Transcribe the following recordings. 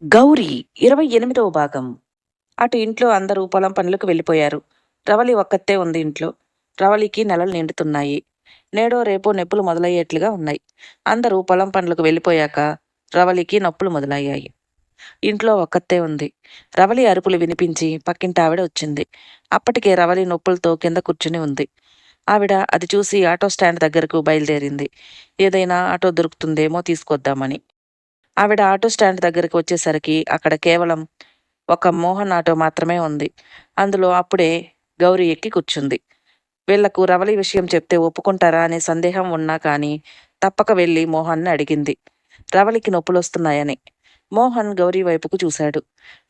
గౌరీ 28వ భాగం. అటు ఇంట్లో అందరూ పొలం పనులకు వెళ్ళిపోయారు. రవలి ఒక్కతే ఉంది ఇంట్లో. రవలికి నెలలు నిండుతున్నాయి. నేడో రేపో నొప్పులు మొదలయ్యేట్లుగా ఉన్నాయి. అందరూ పొలం పనులకు వెళ్ళిపోయాక రవలికి నొప్పులు మొదలయ్యాయి. ఇంట్లో ఒక్కతే ఉంది. రవలి అరుపులు వినిపించి పక్కింటి ఆవిడ వచ్చింది. అప్పటికే రవలి నొప్పులతో కింద కూర్చుని ఉంది. ఆవిడ అది చూసి ఆటో స్టాండ్ దగ్గరకు బయలుదేరింది. ఏదైనా ఆటో దొరుకుతుందేమో తీసుకొద్దామని. ఆవిడ ఆటో స్టాండ్ దగ్గరికి వచ్చేసరికి అక్కడ కేవలం ఒక మోహన్ ఆటో మాత్రమే ఉంది. అందులో అప్పుడే గౌరీ ఎక్కి కూర్చుంది. వీళ్లకు రవలి విషయం చెప్తే ఒప్పుకుంటారా అనే సందేహం ఉన్నా కానీ తప్పక వెళ్ళి మోహన్ని అడిగింది, రవలికి నొప్పులొస్తున్నాయని. మోహన్ గౌరీ వైపుకు చూశాడు.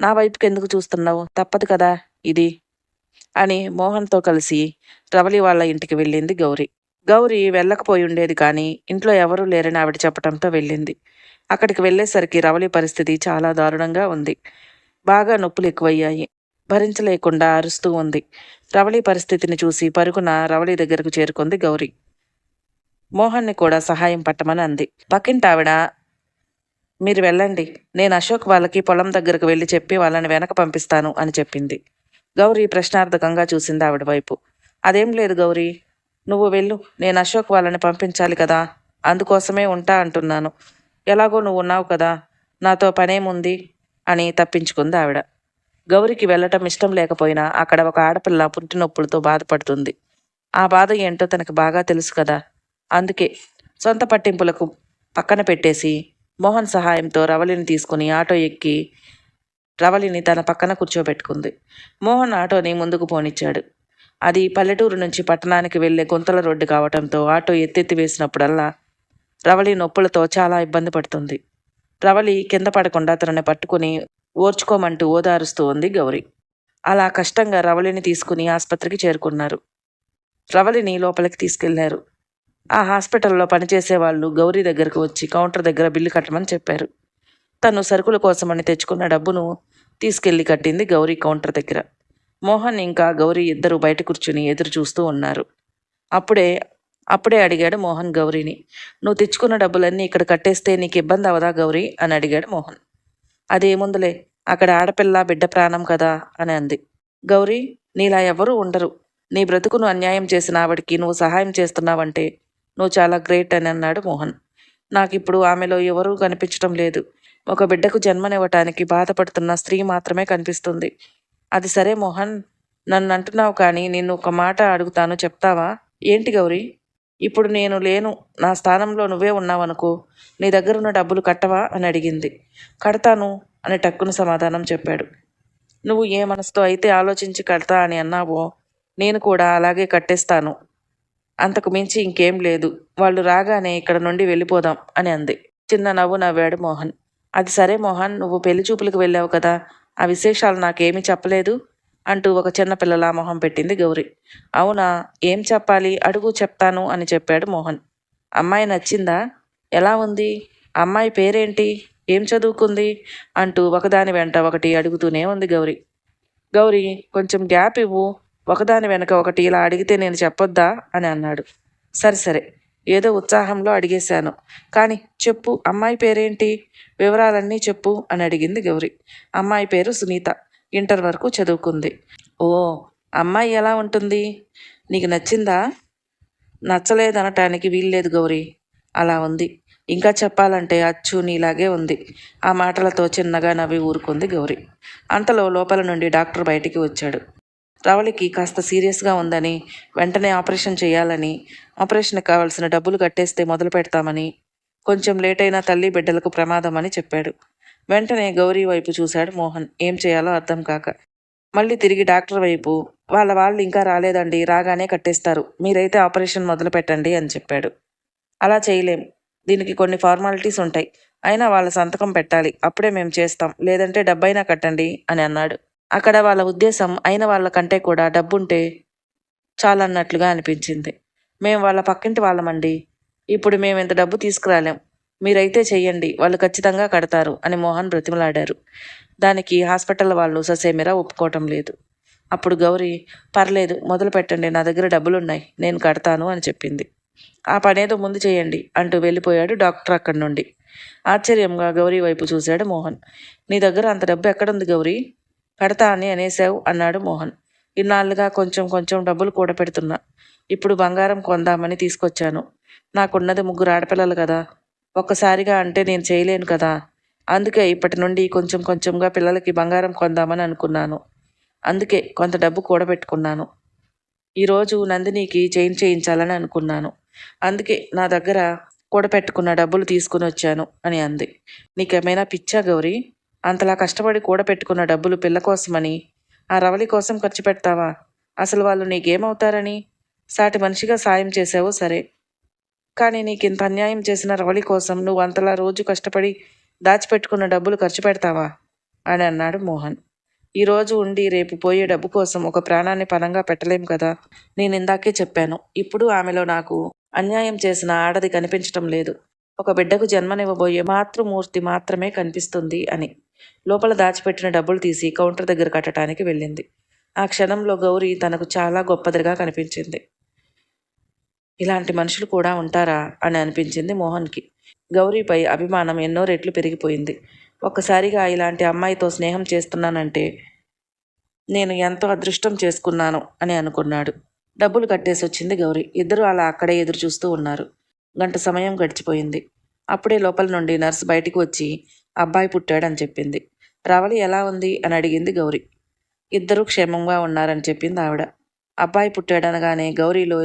నా వైపుకి ఎందుకు చూస్తున్నావు, తప్పదు కదా ఇది అని మోహన్తో కలిసి రవలి వాళ్ళ ఇంటికి వెళ్ళింది గౌరీ. గౌరీ వెళ్ళకపోయి ఉండేది కానీ ఇంట్లో ఎవరూ లేరని ఆవిడ చెప్పడంతో వెళ్ళింది. అక్కడికి వెళ్ళేసరికి రవలి పరిస్థితి చాలా దారుణంగా ఉంది. బాగా నొప్పులు ఎక్కువయ్యాయి. భరించలేకుండా అరుస్తూ ఉంది. రవలి పరిస్థితిని చూసి పరుగున రవలి దగ్గరకు చేరుకుంది గౌరీ. మోహన్ని కూడా సహాయం పట్టమని అంది. పక్కింటావిడ, మీరు వెళ్ళండి, నేను అశోక్ వాళ్ళకి పొలం దగ్గరకు వెళ్ళి చెప్పి వాళ్ళని వెనక పంపిస్తాను అని చెప్పింది. గౌరీ ప్రశ్నార్థకంగా చూసింది ఆవిడ వైపు. అదేం లేదు గౌరీ, నువ్వు వెళ్ళు, నేను అశోక్ వాళ్ళని పంపించాలి కదా, అందుకోసమే ఉంటా అంటున్నాను. ఎలాగో నువ్వు ఉన్నావు కదా, నాతో పనేముంది అని తప్పించుకుంది ఆవిడ. గౌరికి వెళ్ళటం ఇష్టం లేకపోయినా అక్కడ ఒక ఆడపిల్ల పుట్టినొప్పులతో బాధపడుతుంది. ఆ బాధ ఏంటో తనకు బాగా తెలుసు కదా. అందుకే సొంత పట్టింపులకు పక్కన పెట్టేసి మోహన్ సహాయంతో రవలిని తీసుకుని ఆటో ఎక్కి రవలిని తన పక్కన కూర్చోబెట్టుకుంది. మోహన్ ఆటోని ముందుకు పోనిచ్చాడు. అది పల్లెటూరు నుంచి పట్టణానికి వెళ్లే గుంతల రోడ్డు కావటంతో ఆటో ఎత్తెత్తి వేసినప్పుడల్లా రవలి నొప్పులతో చాలా ఇబ్బంది పడుతుంది. రవలి కింద పడకుండా తనని పట్టుకుని ఓర్చుకోమంటూ ఓదారుస్తూ ఉంది గౌరీ. అలా కష్టంగా రవలిని తీసుకుని ఆసుపత్రికి చేరుకున్నారు. రవలిని లోపలికి తీసుకెళ్లారు. ఆ హాస్పిటల్లో పనిచేసే వాళ్ళు గౌరీ దగ్గరకు వచ్చి కౌంటర్ దగ్గర బిల్లు కట్టమని చెప్పారు. తను సరుకుల కోసమని తెచ్చుకున్న డబ్బును తీసుకెళ్లి కట్టింది గౌరీ కౌంటర్ దగ్గర. మోహన్ ఇంకా గౌరీ ఇద్దరు బయట కూర్చుని ఎదురు చూస్తూ ఉన్నారు. అప్పుడే అడిగాడు మోహన్ గౌరీని, నువ్వు తెచ్చుకున్న డబ్బులన్నీ ఇక్కడ కట్టేస్తే నీకు ఇబ్బంది అవదా గౌరీ అని అడిగాడు మోహన్. అదేముందులే, అక్కడ ఆడపిల్ల బిడ్డ ప్రాణం కదా అని అంది. గౌరీ, నీలా ఎవరూ ఉండరు. నీ బ్రతుకును అన్యాయం చేసిన ఆవిడికి నువ్వు సహాయం చేస్తున్నావంటే నువ్వు చాలా గ్రేట్ అని అన్నాడు మోహన్. నాకిప్పుడు ఆమెలో ఎవరూ కనిపించడం లేదు. ఒక బిడ్డకు జన్మనివ్వటానికి బాధపడుతున్న స్త్రీ మాత్రమే కనిపిస్తుంది. అది సరే మోహన్, నన్ను అంటున్నావు కానీ నిన్ను ఒక మాట అడుగుతాను, చెప్తావా? ఏంటి గౌరీ? ఇప్పుడు నేను లేను, నా స్థానంలో నువ్వే ఉన్నావనుకో, నీ దగ్గరున్న డబ్బులు కట్టవా అని అడిగింది. కడతాను అని టక్కున సమాధానం చెప్పాడు. నువ్వు ఏ మనసుతో అయితే ఆలోచించి కడతా అని అన్నావో నేను కూడా అలాగే కట్టేస్తాను. అంతకు మించి ఇంకేం లేదు. వాళ్ళు రాగానే ఇక్కడ నుండి వెళ్ళిపోదాం అని అంది. చిన్న నవ్వు నవ్వాడు మోహన్. అది సరే మోహన్, నువ్వు పెళ్లి చూపులకు వెళ్ళావు కదా, ఆ విశేషాలు నాకేమీ చెప్పలేదు అంటూ ఒక చిన్న పిల్లలా మొహం పెట్టింది గౌరీ. అవునా, ఏం చెప్పాలి, అడుగు చెప్తాను అని చెప్పాడు మోహన్. అమ్మాయి నచ్చిందా? ఎలా ఉంది? అమ్మాయి పేరేంటి? ఏం చదువుకుంది? అంటూ ఒకదాని వెంట ఒకటి అడుగుతూనే ఉంది గౌరీ. గౌరీ, కొంచెం గ్యాప్ ఇవ్వు, ఒకదాని వెనక ఒకటి ఇలా అడిగితే నేను చెప్పొద్దా అని అన్నాడు. సరే ఏదో ఉత్సాహంలో అడిగేశాను, కానీ చెప్పు, అమ్మాయి పేరేంటి, వివరాలన్నీ చెప్పు అని అడిగింది గౌరీ. అమ్మాయి పేరు సునీత, ఇంటర్ వరకు చదువుకుంది. ఓ, అమ్మాయి ఎలా ఉంటుంది? నీకు నచ్చిందా? నచ్చలేదనటానికి వీల్లేదు గౌరీ, అలా ఉంది. ఇంకా చెప్పాలంటే అచ్చు నీలాగే ఉంది. ఆ మాటలతో చిన్నగా నవ్వి ఊరుకుంది గౌరీ. అంతలో లోపల నుండి డాక్టర్ బయటికి వచ్చాడు. రవలికి కాస్త సీరియస్గా ఉందని, వెంటనే ఆపరేషన్ చేయాలని, ఆపరేషన్కి కావాల్సిన డబ్బులు కట్టేస్తే మొదలు పెడతామని, కొంచెం లేట్ అయినా తల్లి బిడ్డలకు ప్రమాదం అని చెప్పాడు. వెంటనే గౌరీ వైపు చూశాడు మోహన్, ఏం చేయాలో అర్థం కాక. మళ్ళీ తిరిగి డాక్టర్ వైపు, వాళ్ళు ఇంకా రాలేదండి, రాగానే కట్టేస్తారు, మీరైతే ఆపరేషన్ మొదలు పెట్టండి అని చెప్పాడు. అలా చేయలేం, దీనికి కొన్ని ఫార్మాలిటీస్ ఉంటాయి, అయినా వాళ్ళ సంతకం పెట్టాలి, అప్పుడే మేము చేస్తాం, లేదంటే డబ్బైనా కట్టండి అని అన్నాడు. అక్కడ వాళ్ళ ఉద్దేశం అయిన వాళ్ళ కంటే కూడా డబ్బుంటే చాలన్నట్లుగా అనిపించింది. మేము వాళ్ళ పక్కింటి వాళ్ళమండి, ఇప్పుడు మేము ఇంత డబ్బు తీసుకురాలేం, మీరైతే చెయ్యండి, వాళ్ళు ఖచ్చితంగా కడతారు అని మోహన్ బ్రతిమలాడారు. దానికి హాస్పిటల్ వాళ్ళు ససేమిరా ఒప్పుకోవటం లేదు. అప్పుడు గౌరీ, పర్లేదు మొదలు పెట్టండి, నా దగ్గర డబ్బులున్నాయి, నేను కడతాను అని చెప్పింది. ఆ పనేదో ముందు చేయండి అంటూ వెళ్ళిపోయాడు డాక్టర్ అక్కడి నుండి. ఆశ్చర్యంగా గౌరీ వైపు చూశాడు మోహన్. నీ దగ్గర అంత డబ్బు ఎక్కడుంది గౌరీ? పెడతా అని అనేసావు అన్నాడు మోహన్. ఇన్నాళ్ళుగా కొంచెం కొంచెం డబ్బులు కూడపెడుతున్నా. ఇప్పుడు బంగారం కొందామని తీసుకొచ్చాను. నాకున్నది 3 ఆడపిల్లలు కదా. ఒక్కసారిగా అంటే నేను చేయలేను కదా. అందుకే ఇప్పటి నుండి కొంచెం కొంచెంగా పిల్లలకి బంగారం కొందామని అనుకున్నాను. అందుకే కొంత డబ్బు కూడబెట్టుకున్నాను. ఈరోజు నందినికి చైన్ చేయించాలని అనుకున్నాను. అందుకే నా దగ్గర కూడపెట్టుకున్న డబ్బులు తీసుకుని వచ్చాను అని అంది. నీకేమైనా పిచ్చా గౌరీ? అంతలా కష్టపడి కూడపెట్టుకున్న డబ్బులు పిల్ల కోసమని, ఆ రవలి కోసం ఖర్చు పెడతావా? అసలు వాళ్ళు నీకేమవుతారని? సాటి మనిషిగా సాయం చేసావు సరే, కానీ నీకింత అన్యాయం చేసిన రవలి కోసం నువ్వు అంతలా రోజు కష్టపడి దాచిపెట్టుకున్న డబ్బులు ఖర్చు పెడతావా అని అన్నాడు మోహన్. ఈరోజు ఉండి రేపు పోయే డబ్బు కోసం ఒక ప్రాణాన్ని పణంగా పెట్టలేం కదా. నేను ఇందాకే చెప్పాను, ఇప్పుడు ఆమెలో నాకు అన్యాయం చేసిన ఆడది కనిపించటం లేదు. ఒక బిడ్డకు జన్మనివ్వబోయే మాతృమూర్తి మాత్రమే కనిపిస్తుంది అని. లోపల దాచిపెట్టిన డబ్బులు తీసి కౌంటర్ దగ్గర కట్టడానికి వెళ్ళింది. ఆ క్షణంలో గౌరీ తనకు చాలా గొప్పదిగా కనిపించింది. ఇలాంటి మనుషులు కూడా ఉంటారా అని అనిపించింది మోహన్కి. గౌరీపై అభిమానం ఎన్నో రెట్లు పెరిగిపోయింది. ఒక్కసారిగా ఇలాంటి అమ్మాయితో స్నేహం చేస్తున్నానంటే నేను ఎంతో అదృష్టం చేసుకున్నాను అని అనుకున్నాడు. డబ్బులు కట్టేసి వచ్చింది గౌరీ. ఇద్దరు అలా అక్కడే ఎదురు చూస్తూ ఉన్నారు. గంట సమయం గడిచిపోయింది. అప్పుడే లోపల నుండి నర్సు బయటికి వచ్చి అబ్బాయి పుట్టాడని చెప్పింది. రవలి ఎలా ఉంది అని అడిగింది గౌరీ. ఇద్దరూ క్షేమంగా ఉన్నారని చెప్పింది ఆవిడ. అబ్బాయి పుట్టాడనగానే గౌరీలో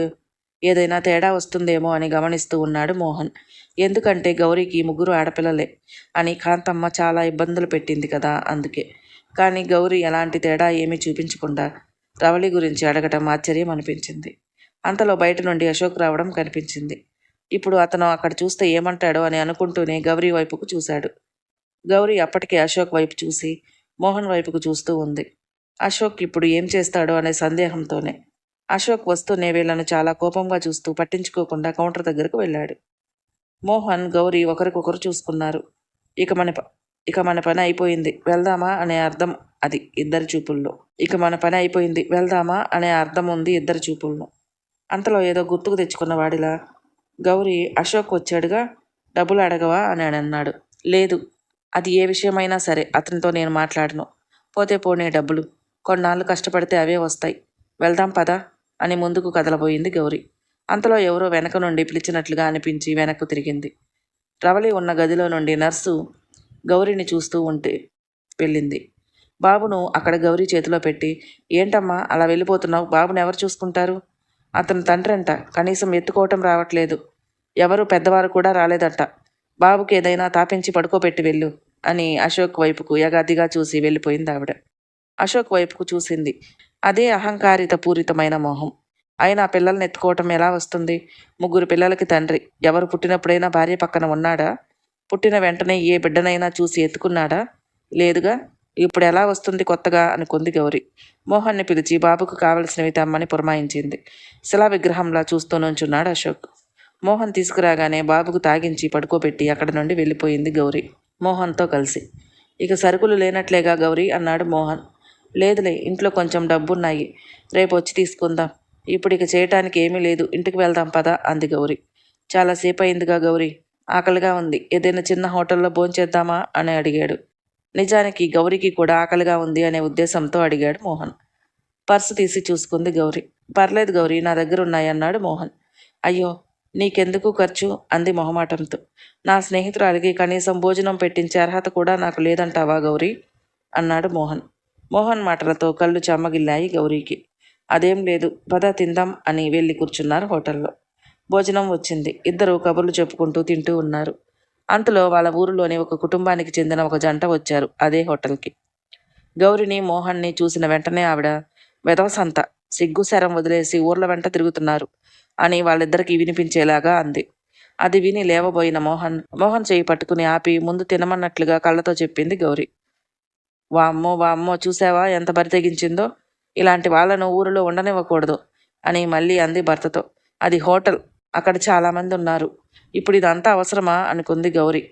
ఏదైనా తేడా వస్తుందేమో అని గమనిస్తూ ఉన్నాడు మోహన్. ఎందుకంటే గౌరీకి 3 ఆడపిల్లలే అని కాంతమ్మ చాలా ఇబ్బందులు పెట్టింది కదా, అందుకే. కానీ గౌరీ ఎలాంటి తేడా ఏమీ చూపించకుండా రవళి గురించి అడగటం ఆశ్చర్యం అనిపించింది. అంతలో బయట నుండి అశోక్ రావడం కనిపించింది. ఇప్పుడు అతను అక్కడ చూస్తే ఏమంటాడో అని అనుకుంటూనే గౌరీ వైపుకు చూశాడు. గౌరీ అప్పటికే అశోక్ వైపు చూసి మోహన్ వైపుకు చూస్తూ ఉంది. అశోక్ ఇప్పుడు ఏం చేస్తాడో అనే సందేహంతోనే. అశోక్ వస్తూనే వీళ్లను చాలా కోపంగా చూస్తూ పట్టించుకోకుండా కౌంటర్ దగ్గరకు వెళ్ళాడు. మోహన్, గౌరీ ఒకరికొకరు చూసుకున్నారు. ఇక మన పని అయిపోయింది, వెళ్దామా అనే అర్థం అది ఇద్దరి చూపుల్లో. ఇక మన పని అయిపోయింది, వెళ్దామా అనే అర్థం ఉంది ఇద్దరి చూపుల్లో. అంతలో ఏదో గుర్తుకు తెచ్చుకున్న వాడిలా, గౌరీ, అశోక్ వచ్చాడుగా, డబ్బులు అడగవా అని అన్నాడు. లేదు, అది ఏ విషయమైనా సరే అతనితో నేను మాట్లాడను. పోతే పోనీ డబ్బులు, కొన్నాళ్ళు కష్టపడితే అవే వస్తాయి. వెళ్దాం పదా అని ముందుకు కదలబోయింది గౌరీ. అంతలో ఎవరో వెనక నుండి పిలిచినట్లుగా అనిపించి వెనక్కు తిరిగింది. రవలి ఉన్న గదిలో నుండి నర్సు గౌరీని చూస్తూ ఉంటే వెళ్ళింది. బాబును అక్కడ గౌరీ చేతిలో పెట్టి, ఏంటమ్మా అలా వెళ్ళిపోతున్నావు? బాబును ఎవరు చూసుకుంటారు? అతను తండ్రంట, కనీసం ఎత్తుకోవటం రావట్లేదు. ఎవరు పెద్దవారు కూడా రాలేదట. బాబుకి ఏదైనా తాపించి పడుకోబెట్టి వెళ్ళు అని అశోక్ వైపుకు యగాదిగా చూసి వెళ్ళిపోయింది ఆవిడ. అశోక్ వైపుకు చూసింది. అదే అహంకారిత పూరితమైన మోహం. అయినా పిల్లల్ని ఎత్తుకోవటం ఎలా వస్తుంది? 3 పిల్లలకి తండ్రి. ఎవరు పుట్టినప్పుడైనా భార్య పక్కన ఉన్నాడా? పుట్టిన వెంటనే ఏ బిడ్డనైనా చూసి ఎత్తుకున్నాడా? లేదుగా. ఇప్పుడు ఎలా వస్తుంది కొత్తగా అనుకుంది గౌరీ. మోహన్ని పిలిచి బాబుకు కావలసినవి తెమ్మని పురమాయించింది. శిలా విగ్రహంలా చూస్తూ నుంచున్నాడు అశోక్. మోహన్ తీసుకురాగానే బాబుకు తాగించి పడుకోబెట్టి అక్కడి నుండి వెళ్ళిపోయింది గౌరీ మోహన్తో కలిసి. ఇక సరుకులు లేనట్లేగా గౌరీ అన్నాడు మోహన్. లేదులే, ఇంట్లో కొంచెం డబ్బున్నాయి, రేపు వచ్చి తీసుకుందాం. ఇప్పుడు ఇక చేయటానికి ఏమీ లేదు, ఇంటికి వెళ్దాం పదా అంది గౌరీ. చాలాసేపు అయిందిగా గౌరీ, ఆకలిగా ఉంది, ఏదైనా చిన్న హోటల్లో భోంచేద్దామా అని అడిగాడు. నిజానికి గౌరీకి కూడా ఆకలిగా ఉంది అనే ఉద్దేశంతో అడిగాడు మోహన్. పర్సు తీసి చూసుకుంది గౌరీ. పర్లేదు గౌరీ, నా దగ్గర ఉన్నాయి అన్నాడు మోహన్. అయ్యో, నీకెందుకు ఖర్చు అంది మొహమాటంతో. నా స్నేహితురాలికి కనీసం భోజనం పెట్టించే అర్హత కూడా నాకు లేదంటావా గౌరీ అన్నాడు మోహన్. మోహన్ మాటలతో కళ్ళు చెమ్మగిల్లాయి గౌరీకి. అదేం లేదు, పద తిందాం అని వెళ్ళి కూర్చున్నారు హోటల్లో. భోజనం వచ్చింది. ఇద్దరు కబుర్లు చెప్పుకుంటూ తింటూ ఉన్నారు. అంతలో వాళ్ళ ఊరిలోని ఒక కుటుంబానికి చెందిన ఒక జంట వచ్చారు అదే హోటల్కి. గౌరిని, మోహన్ని చూసిన వెంటనే ఆవిడ, వెధవసంత, సిగ్గుశరం వదిలేసి ఊర్ల వెంట తిరుగుతున్నారు అని వాళ్ళిద్దరికీ వినిపించేలాగా అంది. అది విని లేవబోయిన మోహన్ చేయి పట్టుకుని ఆపి ముందు తినమన్నట్లుగా కళ్ళతో చెప్పింది గౌరీ. వామ్మో వామ్మో, చూసావా ఎంత బరి తెగించిందో, ఇలాంటి వాళ్ళను ఊరిలో ఉండనివ్వకూడదు అని మళ్ళీ అంది భర్తతో. అది హోటల్, అక్కడ చాలామంది ఉన్నారు, ఇప్పుడు ఇదంతా అవసరమా అనుకుంది గౌరీ.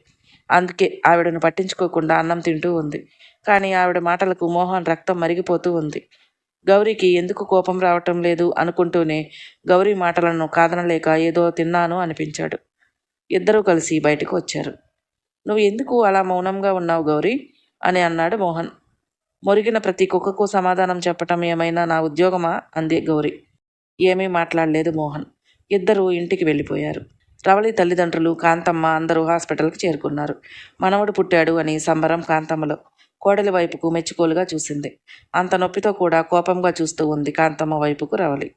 అందుకే ఆవిడను పట్టించుకోకుండా అన్నం తింటూ ఉంది. కానీ ఆవిడ మాటలకు మోహన్ రక్తం మరిగిపోతూ ఉంది. గౌరీకి ఎందుకు కోపం రావటం లేదు అనుకుంటూనే గౌరీ మాటలను కాదనలేక ఏదో తిన్నాను అనిపించాడు. ఇద్దరూ కలిసి బయటకు వచ్చారు. నువ్వు ఎందుకు అలా మౌనంగా ఉన్నావు గౌరీ అని అన్నాడు మోహన్. మొరిగిన ప్రతి కుక్కకు సమాధానం చెప్పటం ఏమైనా నా ఉద్యోగమా అంది గౌరీ. ఏమీ మాట్లాడలేదు మోహన్. ఇద్దరూ ఇంటికి వెళ్ళిపోయారు. రవళి తల్లిదండ్రులు, కాంతమ్మ అందరూ హాస్పిటల్కి చేరుకున్నారు. మనవడు పుట్టాడు అని సంబరం కాంతమ్మలో. కోడలి వైపుకు మెచ్చుకోలుగా చూసింది. అంత నొప్పితో కూడా కోపంగా చూస్తూ ఉంది కాంతమ్మ వైపుకు రవళి.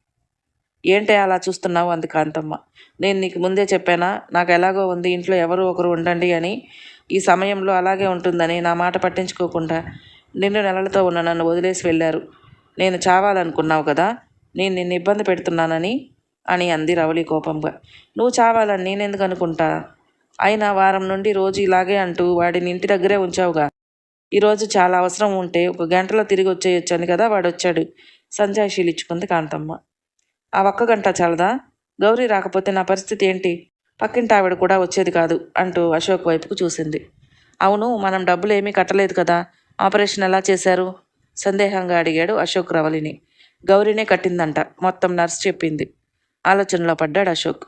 ఏంటే అలా చూస్తున్నావు అంది కాంతమ్మ. నేను నీకు ముందే చెప్పానా, నాకు ఎలాగో ఉంది, ఇంట్లో ఎవరో ఒకరు ఉండండి అని. ఈ సమయంలో అలాగే ఉంటుందని నా మాట పట్టించుకోకుండా నిన్ను నెలలతో ఉన్న నన్ను వదిలేసి వెళ్ళారు. నేను చావాలనుకున్నావు కదా, నేను నిన్ను ఇబ్బంది పెడుతున్నానని అని అంది రవళి కోపంగా. నువ్వు చావాలని నేనెందుకు అనుకుంటా? అయినా వారం నుండి రోజు ఇలాగే అంటూ వాడిని ఇంటి దగ్గరే ఉంచావుగా. ఈరోజు చాలా అవసరం ఉంటే 1 గంటలో తిరిగి వచ్చేయొచ్చని కదా వాడొచ్చాడు. సంజాయిషీలు ఇచ్చుకుంది కాంతమ్మ. ఆ 1 గంట చాలదా? గౌరీ రాకపోతే నా పరిస్థితి ఏంటి? పక్కింటి ఆవిడ కూడా వచ్చేది కాదు అంటూ అశోక్ వైపుకు చూసింది. అవును, మనం డబ్బులు ఏమీ కట్టలేదు కదా, ఆపరేషన్ ఎలా చేశారు? సందేహంగా అడిగాడు అశోక్ రవళిని. గౌరీనే కట్టిందంట, మొత్తం నర్స్ చెప్పింది. ఆలోచనలో పడ్డాడు అశోక్.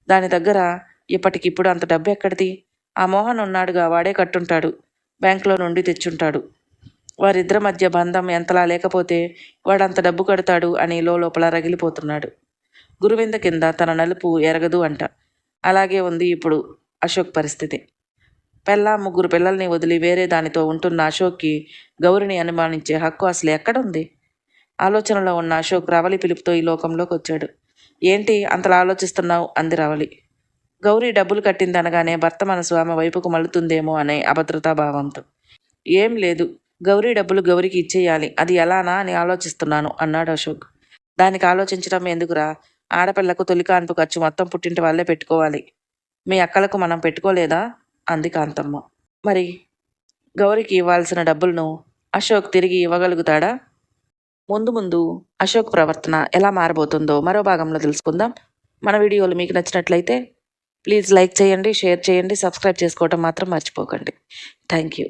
దాని దగ్గర ఇప్పటికిప్పుడు అంత డబ్బు ఎక్కడిది? ఆ మోహన్ ఉన్నాడుగా, వాడే కట్టుంటాడు. బ్యాంకులో నుండి తెచ్చుంటాడు. వారిద్దరి మధ్య బంధం ఎంతలా లేకపోతే వాడంత డబ్బు కడతాడు అని లోపల రగిలిపోతున్నాడు. గురువింద కింద తన నలుపు ఎరగదు అంట. అలాగే ఉంది ఇప్పుడు అశోక్ పరిస్థితి. 3 పిల్లల్ని వదిలి వేరే దానితో ఉంటున్న అశోక్కి గౌరిని అనుమానించే హక్కు అసలు ఎక్కడుంది? ఆలోచనలో ఉన్న అశోక్ రవళి పిలుపుతో ఈ లోకంలోకి వచ్చాడు. ఏంటి అంతలా ఆలోచిస్తున్నావు అంది రవళి. గౌరీ డబ్బులు కట్టిందనగానే భర్త మనసు ఆమె వైపుకు మళ్ళుతుందేమో అనే అభద్రతాభావంతో. ఏం లేదు, గౌరీ డబ్బులు గౌరికి ఇచ్చేయాలి, అది ఎలానా అని ఆలోచిస్తున్నాను అన్నాడు అశోక్. దానికి ఆలోచించడం ఎందుకురా? ఆడపిల్లకు తొలి కాన్పు ఖర్చు మొత్తం పుట్టింటి వాళ్ళే పెట్టుకోవాలి. మీ అక్కలకు మనం పెట్టుకోలేదా అంది కాంతమ్మ. మరి గౌరికి ఇవ్వాల్సిన డబ్బులను అశోక్ తిరిగి ఇవ్వగలుగుతాడా? ముందు ముందు అశోక్ ప్రవర్తన ఎలా మారబోతుందో మరో భాగంలో తెలుసుకుందాం. మన వీడియోలు మీకు నచ్చినట్లయితే ప్లీజ్ లైక్ చేయండి, షేర్ చేయండి, సబ్స్క్రైబ్ చేసుకోవడం మాత్రం మర్చిపోకండి. Thank you.